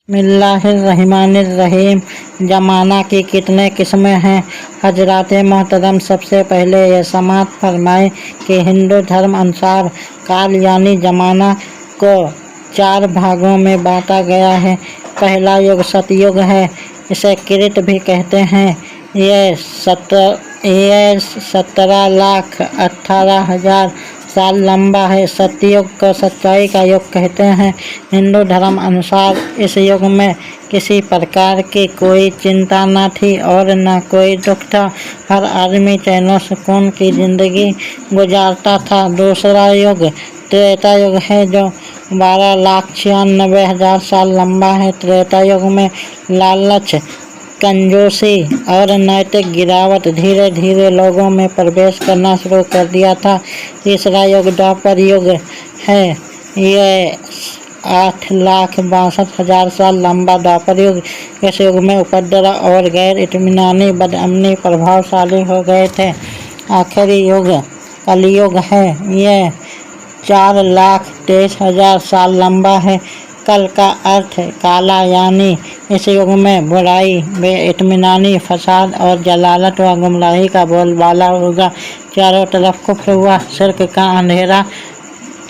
बिस्मिल्लाहिर्रहमानिर्रहीम। ज़माना की कितने किस्में हैं हजरात मोहतरम। सबसे पहले यह समाअत फरमाएं कि हिंदू धर्म अनुसार काल यानी ज़माना को 4 भागों में बांटा गया है। पहला युग सतयुग है, इसे कृत भी कहते हैं। यह 17,18,000 साल लंबा है। सतयुग को सच्चाई का युग कहते हैं। हिंदू धर्म अनुसार इस युग में किसी प्रकार की कोई चिंता न थी और न कोई दुख था। हर आदमी चैन सुकून की जिंदगी गुजारता था। दूसरा युग त्रेता युग है, जो 12,96,000 साल लंबा है। त्रेता युग में लालच, कंजूसी और नैतिक गिरावट धीरे धीरे लोगों में प्रवेश करना शुरू कर दिया था। तीसरा युग द्वापर युग है। यह 8,62,000 साल लंबा द्वापर युग। इस युग में उपद्रव और गैर इत्मीनानी बदअमनी प्रभावशाली हो गए थे। आखिरी युग कलयुग है। यह 4,23,000 साल लंबा है। कल का अर्थ काला, यानी इस युग में बुराई, बेइत्मीनानी, फसाद और जलालत व गुमराही का बोलबाला होगा। चारों तरफ कुफ्र हुआ शिर्क का अंधेरा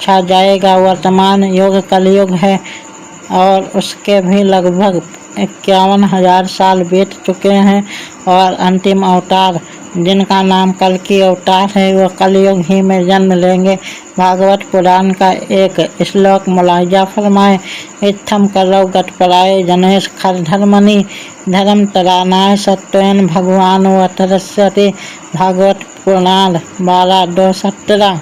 छा जाएगा। वर्तमान युग कलयुग है और उसके भी लगभग 51,000 साल बीत चुके हैं और अंतिम अवतार, जिनका नाम कल की अवतार है, वह कलयुग ही में जन्म लेंगे। भागवत पुराण का एक श्लोक मुलाहिजा फरमाएं। इत्थम करौ गतपराय जनेश खरधर्मनि धर्म तरानाय सत्वेन भगवान व तरस्यति। भागवत पुराण 12:2-17।